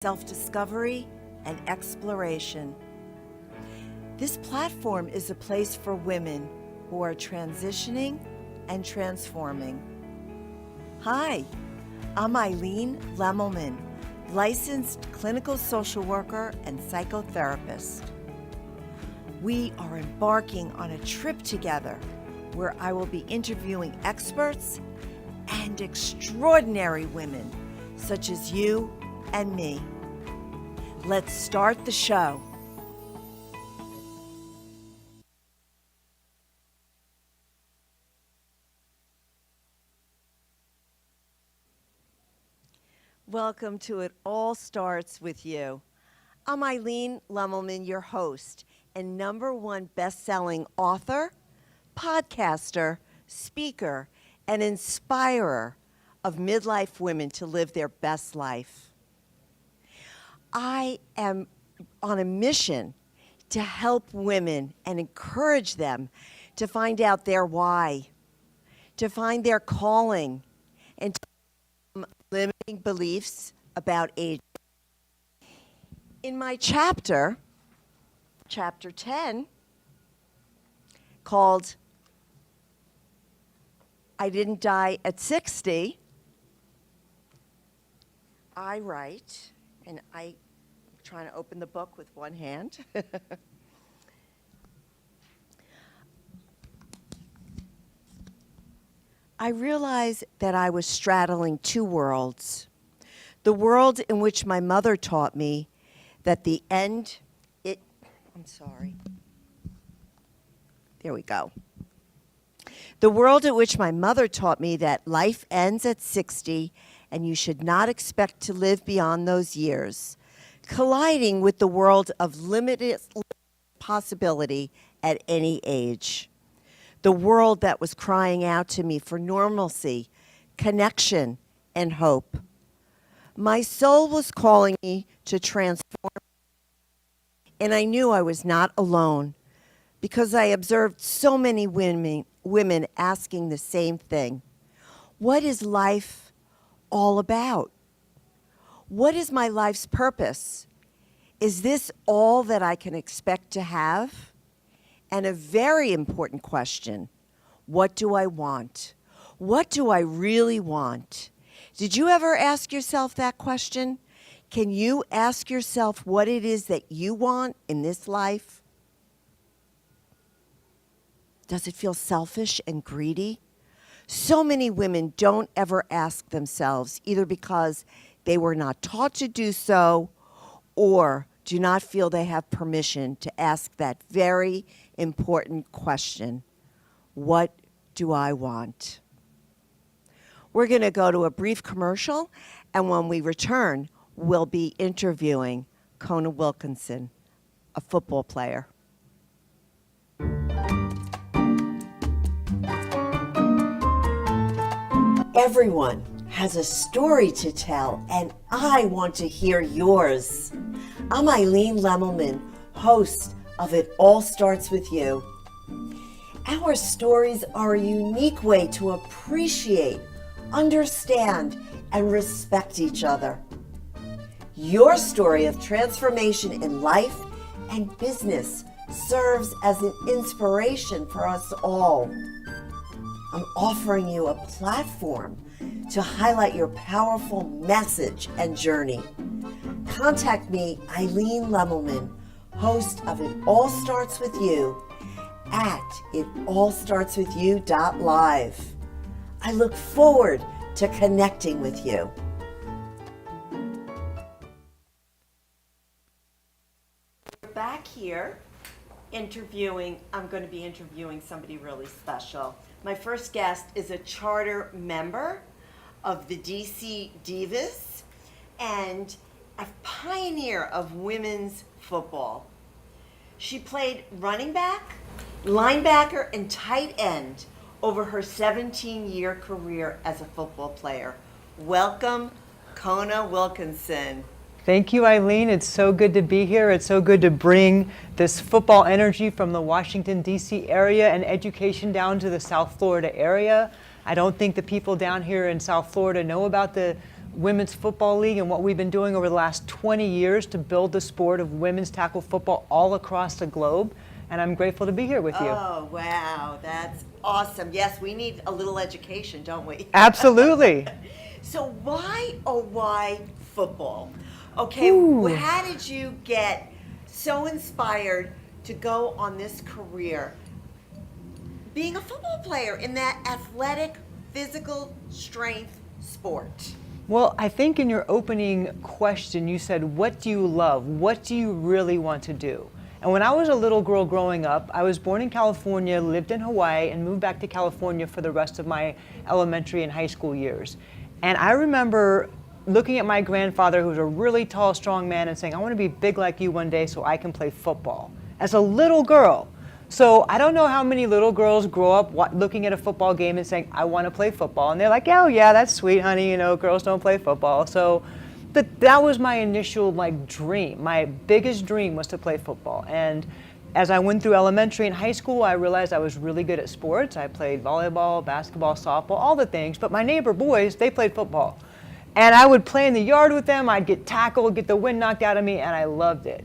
self-discovery, and exploration. This platform is a place for women who are transitioning and transforming. Hi, I'm Eileen Lemelman, licensed clinical social worker and psychotherapist. We are embarking on a trip together where I will be interviewing experts and extraordinary women such as you and me. Let's start the show. Welcome to It All Starts With You. I'm Eileen Lemelman, your host and #1 best-selling author, podcaster, speaker, and inspirer of midlife women to live their best life. I am on a mission to help women and encourage them to find out their why, to find their calling, and to overcome limiting beliefs about age. In my chapter 10, called I Didn't Die at 60, I write, and I'm trying to open the book with one hand. I realized that I was straddling two worlds. The world in which my mother taught me that the end, There we go. The world at which my mother taught me that life ends at 60 and you should not expect to live beyond those years, colliding with the world of limited possibility at any age. The world that was crying out to me for normalcy, connection, and hope. My soul was calling me to transform, and I knew I was not alone because I observed so many women asking the same thing. What is life all about? What is my life's purpose? Is this all that I can expect to have? And a very important question, what do I want? What do I really want? Did you ever ask yourself that question? Can you ask yourself what it is that you want in this life? Does it feel selfish and greedy? So many women don't ever ask themselves, either because they were not taught to do so or do not feel they have permission to ask that very important question. What do I want? We're going to go to a brief commercial, and when we return, we'll be interviewing Kona Wilkinson, a football player. Everyone has a story to tell, and I want to hear yours. I'm Eileen Lemelman, host of It All Starts With You. Our stories are a unique way to appreciate, understand, and respect each other. Your story of transformation in life and business serves as an inspiration for us all. I'm offering you a platform to highlight your powerful message and journey. Contact me, Eileen Lemelman, host of It All Starts With You, at itallstartswithyou.live. I look forward to connecting with you. We're back here I'm going to be interviewing somebody really special. My first guest is a charter member of the DC Divas and a pioneer of women's football. She played running back, linebacker, and tight end over her 17-year career as a football player. Welcome, Kona Wilkinson. Thank you, Eileen. It's so good to be here. It's so good to bring this football energy from the Washington, D.C. area and education down to the South Florida area. I don't think the people down here in South Florida know about the Women's Football League and what we've been doing over the last 20 years to build the sport of women's tackle football all across the globe. And I'm grateful to be here with you. Oh, wow. That's awesome. Yes, we need a little education, don't we? Absolutely. So why, oh, why football? Okay, how did you get so inspired to go on this career being a football player in that athletic, physical strength sport? Well, I think in your opening question, you said, what do you love? What do you really want to do? And when I was a little girl growing up, I was born in California, lived in Hawaii, and moved back to California for the rest of my elementary and high school years. And I remember looking at my grandfather, who was a really tall, strong man, and saying, I want to be big like you one day so I can play football, as a little girl. So I don't know how many little girls grow up looking at a football game and saying, I want to play football. And they're like, oh yeah, that's sweet, honey, you know, girls don't play football. So that was my initial dream. My biggest dream was to play football. And as I went through elementary and high school, I realized I was really good at sports. I played volleyball, basketball, softball, all the things. But my neighbor boys, they played football. And I would play in the yard with them. I'd get tackled, get the wind knocked out of me, and I loved it.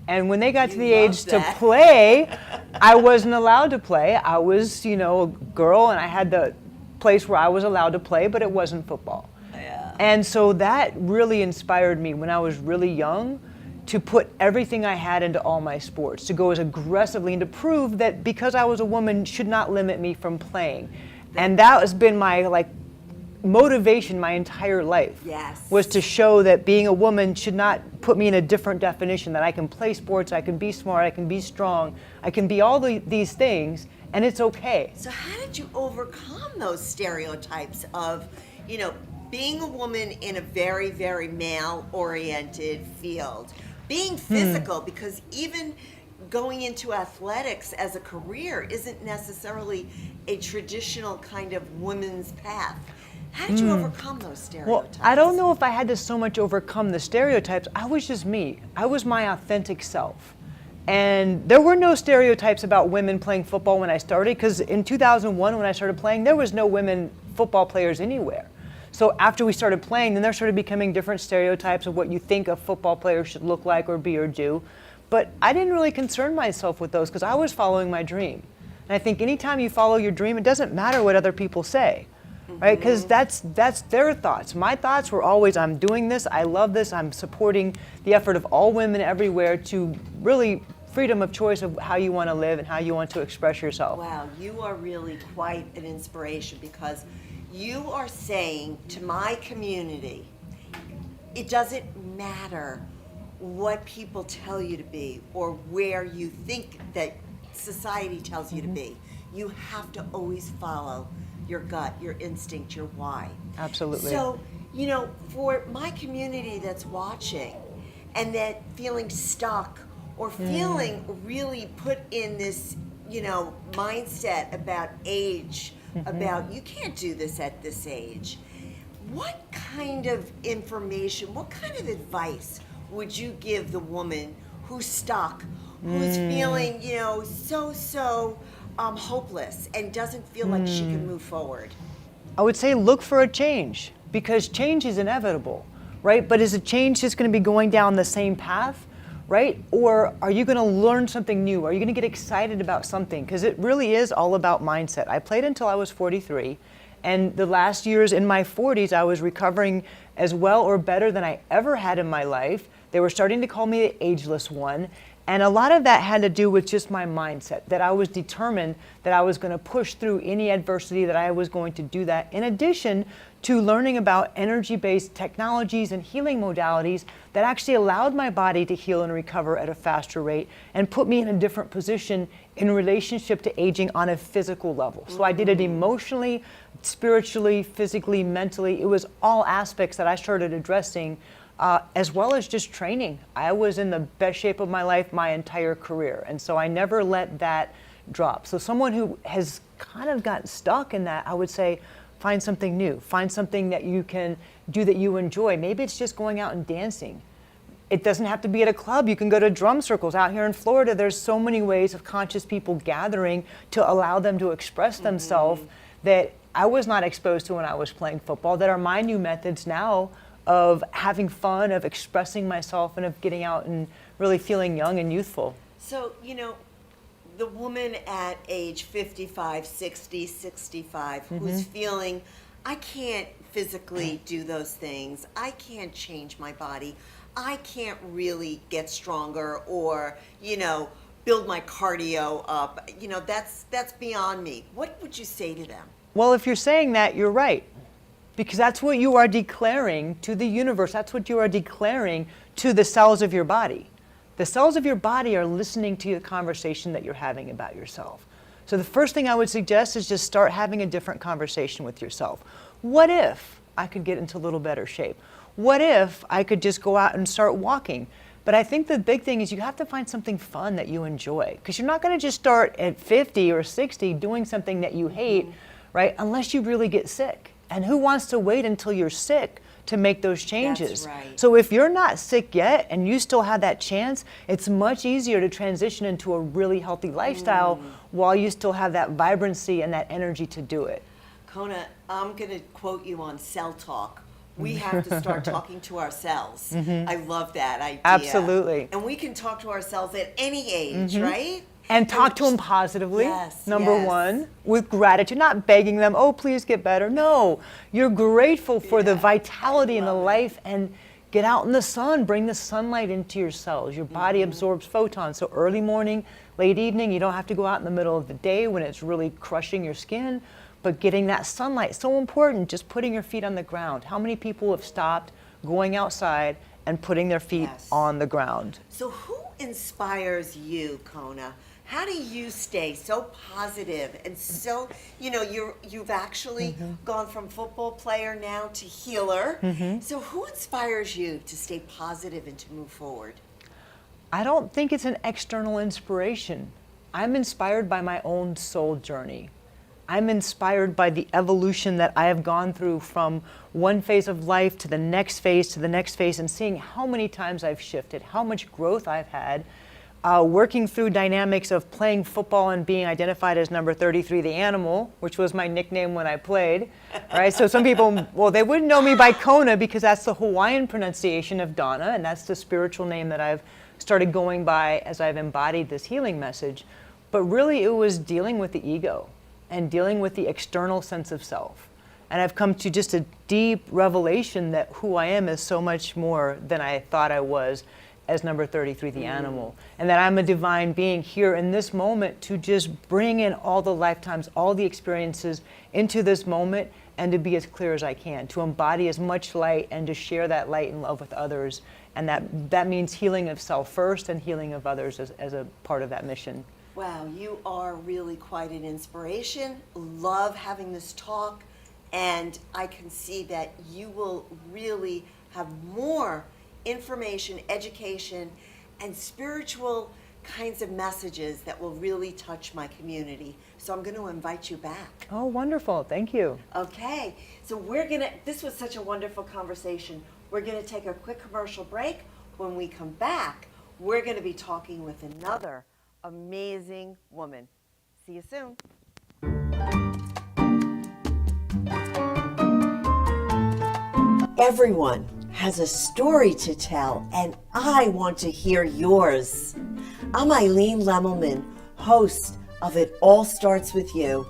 And when they got to the age to play, I wasn't allowed to play. I was, you know, a girl, and I had the place where I was allowed to play, but it wasn't football. Yeah. And so that really inspired me when I was really young to put everything I had into all my sports, to go as aggressively and to prove that because I was a woman should not limit me from playing. And that has been my motivation my entire life. Yes. Was to show that being a woman should not put me in a different definition, that I can play sports, I can be smart, I can be strong, I can be all these things, and it's okay. So how did you overcome those stereotypes of, you know, being a woman in a very, very male-oriented field, being physical, because even going into athletics as a career isn't necessarily a traditional kind of women's path. How did you overcome those stereotypes? Well, I don't know if I had to so much overcome the stereotypes. I was just me. I was my authentic self. And there were no stereotypes about women playing football when I started, because in 2001 when I started playing, there was no women football players anywhere. So after we started playing, then there started becoming different stereotypes of what you think a football player should look like or be or do. But I didn't really concern myself with those because I was following my dream. And I think anytime you follow your dream, it doesn't matter what other people say. Right? Because that's their thoughts. My thoughts were always, I'm doing this, I love this, I'm supporting the effort of all women everywhere to really freedom of choice of how you want to live and how you want to express yourself. Wow, you are really quite an inspiration, because you are saying to my community, it doesn't matter what people tell you to be or where you think that society tells you to be. You have to always follow your gut, your instinct, your why. Absolutely. So, you know, for my community that's watching and that feeling stuck or feeling really put in this, you know, mindset about age, about you can't do this at this age, what kind of information, what kind of advice would you give the woman who's stuck, who's feeling, you know, so hopeless and doesn't feel like she can move forward? I would say look for a change, because change is inevitable, right? But is a change just going to be going down the same path, right? Or are you going to learn something new? Are you going to get excited about something? Because it really is all about mindset. I played until I was 43, and the last years in my 40s, I was recovering as well or better than I ever had in my life. They were starting to call me the ageless one. And a lot of that had to do with just my mindset, that I was determined that I was going to push through any adversity, that I was going to do that, in addition to learning about energy-based technologies and healing modalities that actually allowed my body to heal and recover at a faster rate and put me in a different position in relationship to aging on a physical level. So I did it emotionally, spiritually, physically, mentally. It was all aspects that I started addressing, as well as just training. I was in the best shape of my life my entire career, and so I never let that drop. So someone who has kind of gotten stuck in that, I would say, find something new. Find something that you can do that you enjoy. Maybe it's just going out and dancing. It doesn't have to be at a club. You can go to drum circles. Out here in Florida, there's so many ways of conscious people gathering to allow them to express themselves that I was not exposed to when I was playing football, that are my new methods now of having fun, of expressing myself, and of getting out and really feeling young and youthful. So, the woman at age 55, 60, 65 who's feeling, I can't physically do those things, I can't change my body, I can't really get stronger or, build my cardio up, that's beyond me. What would you say to them? Well, if you're saying that, you're right. Because that's what you are declaring to the universe. That's what you are declaring to the cells of your body. The cells of your body are listening to the conversation that you're having about yourself. So the first thing I would suggest is just start having a different conversation with yourself. What if I could get into a little better shape? What if I could just go out and start walking? But I think the big thing is you have to find something fun that you enjoy. Because you're not going to just start at 50 or 60 doing something that you hate, right? Unless you really get sick. And who wants to wait until you're sick to make those changes? That's right. So if you're not sick yet and you still have that chance, it's much easier to transition into a really healthy lifestyle while you still have that vibrancy and that energy to do it. Kona, I'm going to quote you on Cell Talk. We have to start talking to ourselves. I love that idea. Absolutely. And we can talk to ourselves at any age, right? And talk to them positively, Yes, number yes. one, with gratitude, not begging them, oh, please get better. No, you're grateful for the vitality and the life, and get out in the sun, bring the sunlight into your cells. Your body absorbs photons, so early morning, late evening, you don't have to go out in the middle of the day when it's really crushing your skin, but getting that sunlight, so important, just putting your feet on the ground. How many people have stopped going outside and putting their feet on the ground? So who inspires you, Kona? How do you stay so positive and so, you've actually gone from football player now to healer. So who inspires you to stay positive and to move forward? I don't think it's an external inspiration. I'm inspired by my own soul journey. I'm inspired by the evolution that I have gone through from one phase of life to the next phase to the next phase, and seeing how many times I've shifted, how much growth I've had, working through dynamics of playing football and being identified as number 33, the animal, which was my nickname when I played, right? So some people, well, they wouldn't know me by Kona because that's the Hawaiian pronunciation of Donna, and that's the spiritual name that I've started going by as I've embodied this healing message. But really it was dealing with the ego and dealing with the external sense of self. And I've come to just a deep revelation that who I am is so much more than I thought I was as number 33, the animal. And that I'm a divine being here in this moment to just bring in all the lifetimes, all the experiences into this moment, and to be as clear as I can, to embody as much light and to share that light and love with others. And that means healing of self first and healing of others as a part of that mission. Wow, you are really quite an inspiration. Love having this talk, and I can see that you will really have more information, education, and spiritual kinds of messages that will really touch my community. So I'm going to invite you back. Oh, wonderful. Thank you. Okay, so this was such a wonderful conversation. We're going to take a quick commercial break. When we come back, we're going to be talking with another amazing woman. See you soon. Everyone has a story to tell, and I want to hear yours. I'm Eileen Lemelman, host of It All Starts With You.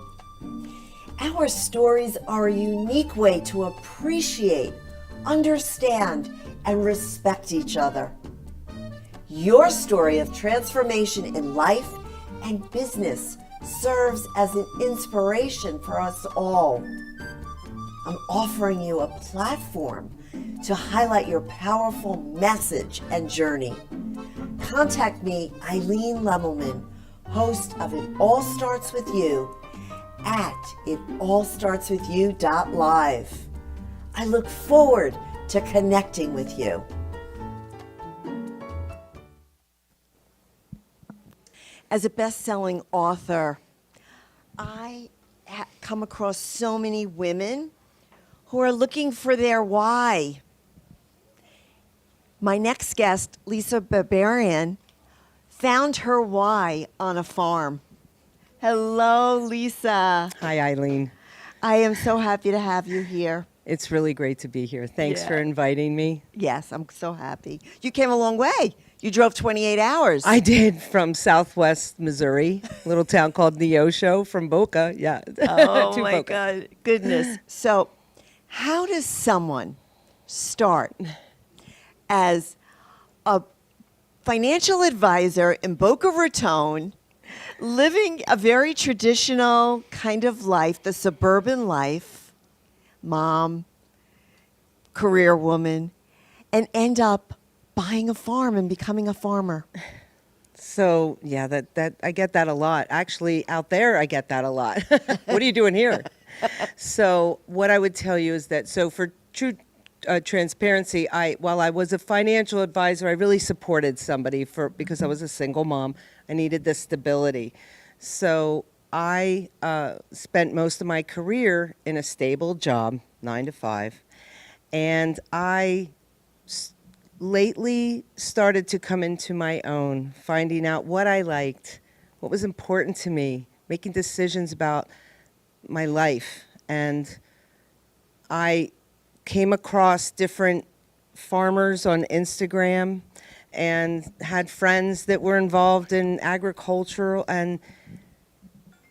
Our stories are a unique way to appreciate, understand, and respect each other. Your story of transformation in life and business serves as an inspiration for us all. I'm offering you a platform to highlight your powerful message and journey. Contact me, Eileen Lemelman, host of It All Starts With You, at itallstartswithyou.live. I look forward to connecting with you. As a best-selling author, I come across so many women who are looking for their why. My next guest, Lisa Barbarian, found her why on a farm. Hello, Lisa. Hi, Eileen. I am so happy to have you here. It's really great to be here. Thanks for Yeah. inviting me. Yes, I'm so happy. You came a long way. You drove 28 hours. I did, from Southwest Missouri, a little town called Neosho, from Boca. Yeah. Oh to my Boca. God, goodness. So, how does someone start as a financial advisor in Boca Raton, living a very traditional kind of life, the suburban life, mom, career woman, and end up buying a farm and becoming a farmer? So yeah, that I get that a lot. Actually, out there, I get that a lot. What are you doing here? So what I would tell you is that, so for true transparency, while I was a financial advisor, I really supported somebody because I was a single mom. I needed the stability. So I spent most of my career in a stable job, 9 to 5, and I lately started to come into my own, finding out what I liked, what was important to me, making decisions about my life. And I came across different farmers on Instagram and had friends that were involved in agricultural, and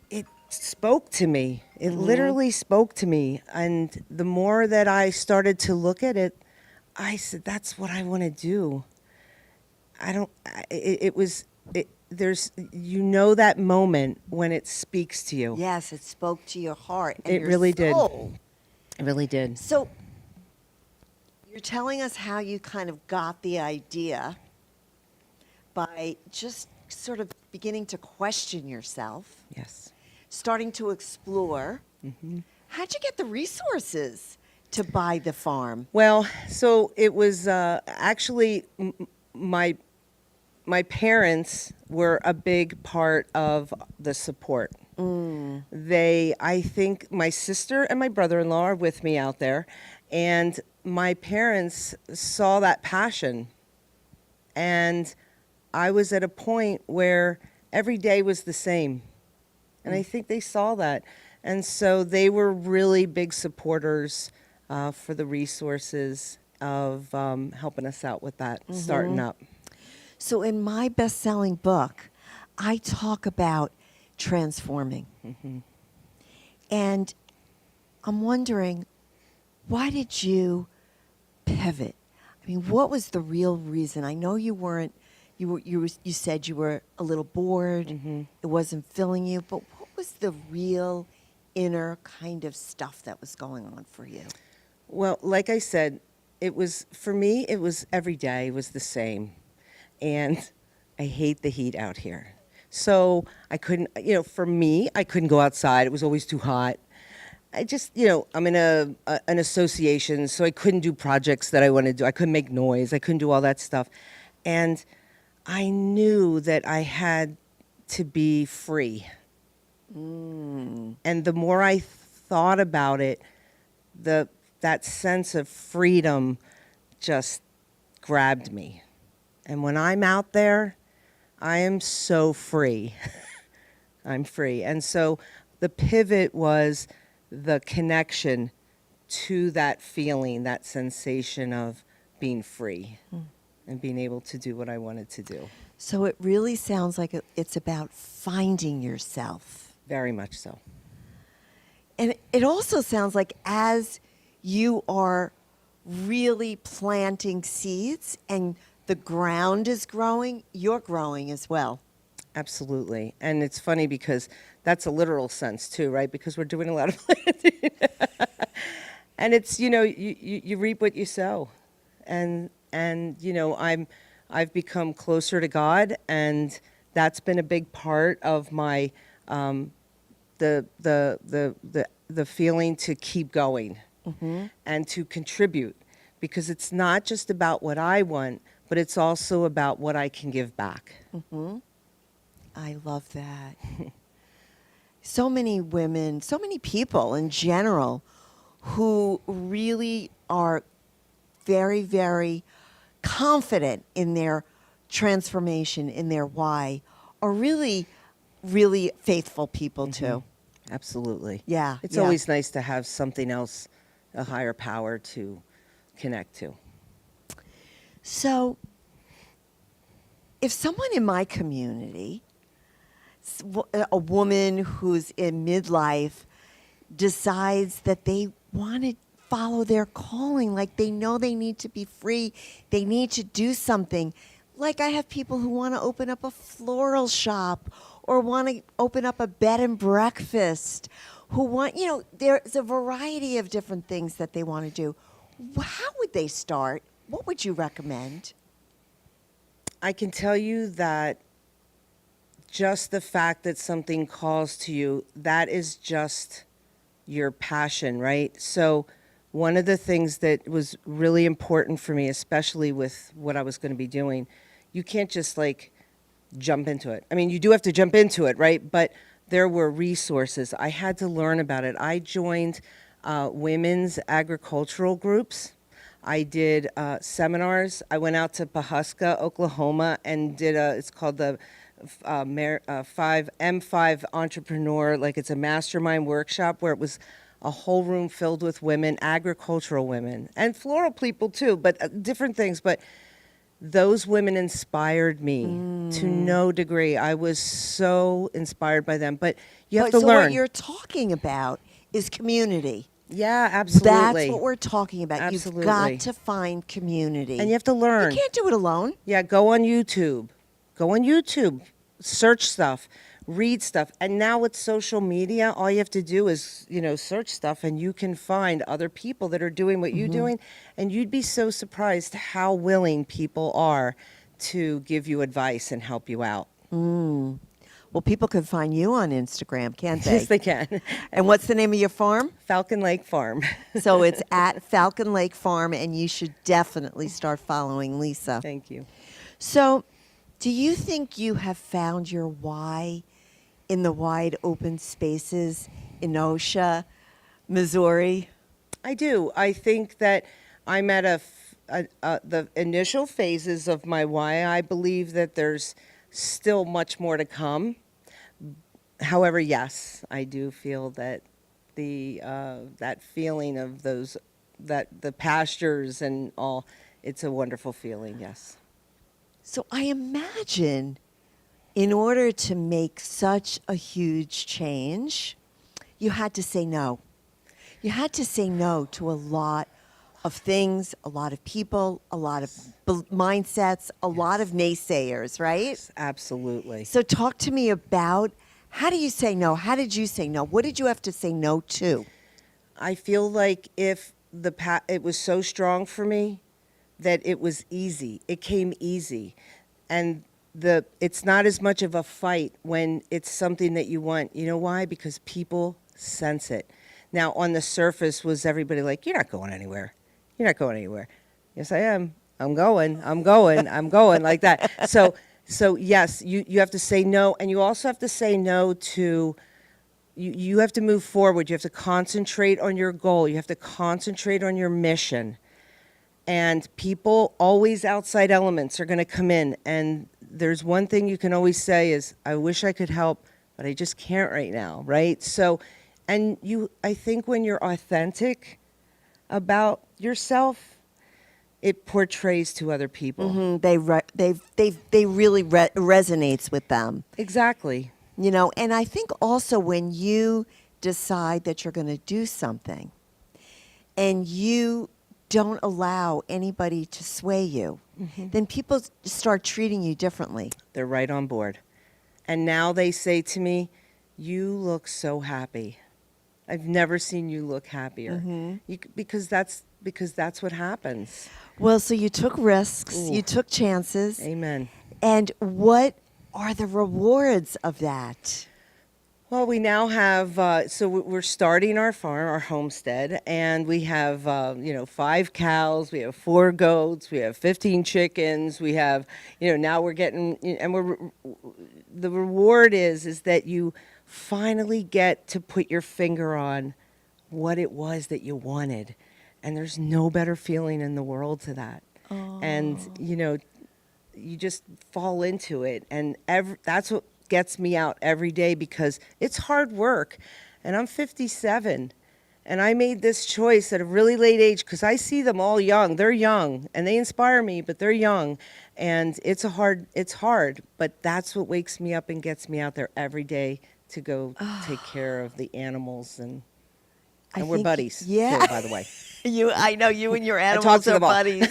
it spoke to me. It literally spoke to me. And the more that I started to look at it, I said, that's what I want to do. There's, that moment when it speaks to you. Yes, it spoke to your heart and It your really did. soul. It really did. So, you're telling us how you kind of got the idea by just sort of beginning to question yourself, Yes. starting to explore. How'd you get the resources to buy the farm? Well, so it was actually my parents were a big part of the support. I think my sister and my brother-in-law are with me out there, and my parents saw that passion. And I was at a point where every day was the same. And I think they saw that. And so they were really big supporters for the resources of helping us out with that, starting up. So, in my best-selling book, I talk about transforming. And I'm wondering, why did you pivot? I mean, what was the real reason? I know you weren't. You said you were a little bored. It wasn't filling you. But what was the real inner kind of stuff that was going on for you? Well, like I said, for me, it was every day was the same. And I hate the heat out here. So I couldn't, for me, I couldn't go outside. It was always too hot. I just, I'm in an association, so I couldn't do projects that I wanted to do. I couldn't make noise. I couldn't do all that stuff. And I knew that I had to be free. And the more I thought about it, that sense of freedom just grabbed me. And when I'm out there, I am so free. I'm free. And so the pivot was the connection to that feeling, that sensation of being free and being able to do what I wanted to do. So it really sounds like it's about finding yourself. Very much so. And it also sounds like as you are really planting seeds and the ground is growing, you're growing as well. Absolutely. And it's funny because that's a literal sense too, right? Because we're doing a lot of planting. And it's, you reap what you sow. And I've become closer to God, and that's been a big part of my the feeling to keep going and to contribute, because it's not just about what I want, but it's also about what I can give back. I love that. So many women, so many people in general who really are very, very confident in their transformation, in their why, are really, really faithful people too. Absolutely. Yeah, It's yeah. always nice to have something else a higher power to connect to. So, if someone in my community, a woman who's in midlife, decides that they want to follow their calling, like they know they need to be free, they need to do something. Like I have people who want to open up a floral shop or want to open up a bed and breakfast, who want, there's a variety of different things that they want to do. How would they start? What would you recommend? I can tell you that just the fact that something calls to you, that is just your passion, right? So one of the things that was really important for me, especially with what I was going to be doing, you can't just like jump into it. I mean, you do have to jump into it, right? But there were resources. I had to learn about it. I joined women's agricultural groups. I did seminars. I went out to Pahuska, Oklahoma, and did it's called the M5 Entrepreneur, like it's a mastermind workshop where it was a whole room filled with women, agricultural women, and floral people too, but different things. But those women inspired me to no degree. I was so inspired by them. But you have to so learn. What you're talking about is community. Yeah, absolutely. That's what we're talking about. Absolutely. You've got to find community. And you have to learn. You can't do it alone. Yeah, go on YouTube. Go on YouTube. Search stuff. Read stuff. And now with social media, all you have to do is, search stuff and you can find other people that are doing what you're doing. And you'd be so surprised how willing people are to give you advice and help you out. Well, people can find you on Instagram, can't they? Yes, they can. And what's the name of your farm? Falcon Lake Farm. So it's at Falcon Lake Farm, and you should definitely start following Lisa. Thank you. So, do you think you have found your why in the wide open spaces in Osha, Missouri? I do. I think that I'm at the initial phases of my why. I believe that there's still much more to come. However, yes, I do feel that that feeling of the pastures and all, it's a wonderful feeling, yes. So I imagine in order to make such a huge change, you had to say no. You had to say no to a lot of things, a lot of people, a lot of mindsets, a lot of naysayers, right? Yes, absolutely. So talk to me about, how do you say no? How did you say no? What did you have to say no to? I feel like if it was so strong for me that it was easy. It came easy. And it's not as much of a fight when it's something that you want. You know why? Because people sense it. Now, on the surface, was everybody like, you're not going anywhere. You're not going anywhere. Yes, I am. I'm going, like that. So yes, you have to say no. And you also have to say no to, you have to move forward. You have to concentrate on your goal. You have to concentrate on your mission. And people, always outside elements are going to come in. And there's one thing you can always say is, I wish I could help, but I just can't right now, right? So, and I think when you're authentic about yourself, it portrays to other people. Mm-hmm. They really resonates with them. Exactly. And I think also when you decide that you're going to do something and you don't allow anybody to sway you, then people start treating you differently. They're right on board. And now they say to me, you look so happy. I've never seen you look happier. Because that's what happens. Well, so you took risks, you took chances. Amen. And what are the rewards of that? Well, we now have, so we're starting our farm, our homestead, and we have, 5 cows, we have 4 goats, we have 15 chickens, we have, now we're getting, and the reward is that you finally get to put your finger on what it was that you wanted. And there's no better feeling in the world to that. And, you just fall into it. And that's what gets me out every day, because it's hard work. And I'm 57. And I made this choice at a really late age because I see them all young. They're young and they inspire me, but they're young. And it's hard, but that's what wakes me up and gets me out there every day to go take care of the animals. And we're think- buddies, yeah. too, by the way. I know you and your talk animals to are them all. buddies.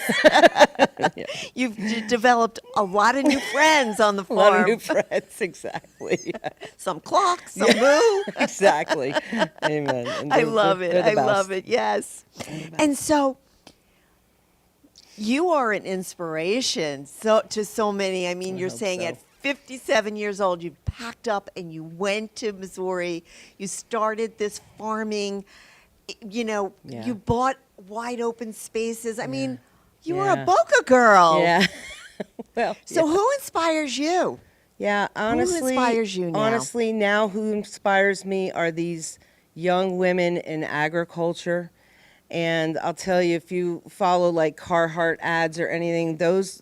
You've developed a lot of new friends on the A farm. lot of new friends, exactly. Some clocks, some moo. Exactly. Amen. And I they're- love it. they're the I love best. it. Yes. And so you are an inspiration to so many. I mean, you're hope saying so. at 57 years old, you packed up and you went to Missouri. You started this farming. Yeah. You bought wide open spaces. I mean, you were a Yeah. Boca girl. Yeah. Well, So yeah. who inspires you? Yeah, honestly, inspires you now? Honestly, now who inspires me are these young women in agriculture. And I'll tell you, if you follow like Carhartt ads or anything, those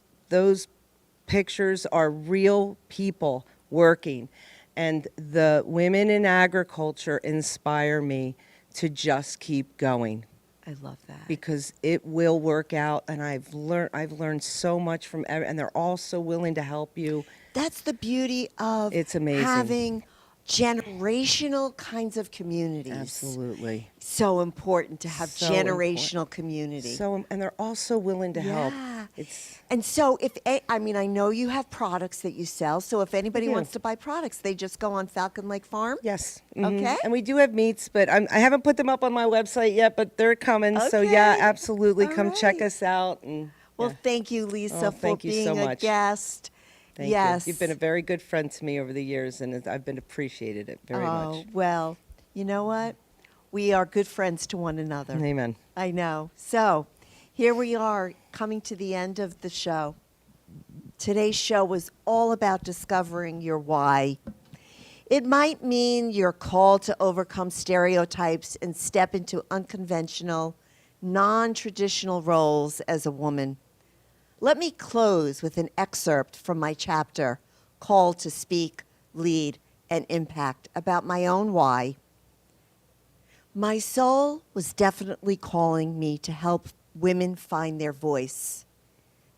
pictures are real people working. And the women in agriculture inspire me to just keep going I love that. because it will work out. And I've learned so much from and they're all so willing to help you. That's the beauty of It's amazing. having generational kinds of communities. Absolutely. So important to have So generational community. So and they're also willing to help. Yeah. It's And so I know you have products that you sell. So if anybody do. wants to buy products, they just go on Falcon Lake Farm? yes. Okay. And we do have meats, but I haven't put them up on my website yet, but they're coming. So yeah, Okay. absolutely, All come check right. us out. And Well, yeah. thank you, Lisa, Oh, for thank you being so a much. guest. Thank yes. you. You've been a very good friend to me over the years, and I've been appreciated it very much. Well, you know what? We are good friends to one another. Amen. I know. So here we are coming to the end of the show. Today's show was all about discovering your why. It might mean you're called to overcome stereotypes and step into unconventional, non-traditional roles as a woman. Let me close with an excerpt from my chapter, Called to Speak, Lead, and Impact, about my own why. My soul was definitely calling me to help women find their voice,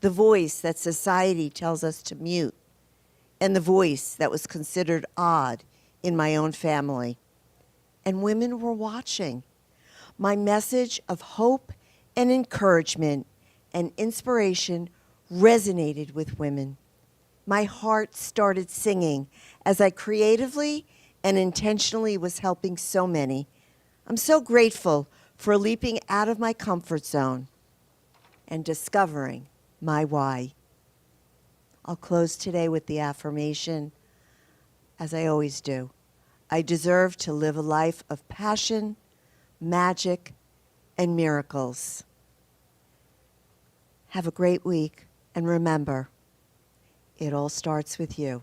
the voice that society tells us to mute, and the voice that was considered odd in my own family. And women were watching. My message of hope and encouragement and inspiration resonated with women. My heart started singing as I creatively and intentionally was helping so many. I'm so grateful for leaping out of my comfort zone and discovering my why. I'll close today with the affirmation, as I always do. I deserve to live a life of passion, magic, and miracles. Have a great week, and remember, it all starts with you.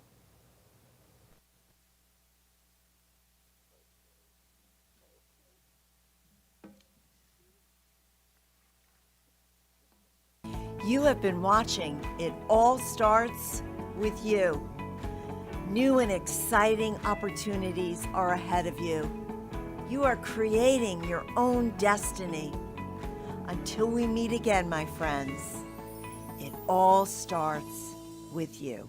You have been watching It All Starts With You. New and exciting opportunities are ahead of you. You are creating your own destiny. Until we meet again, my friends, it all starts with you.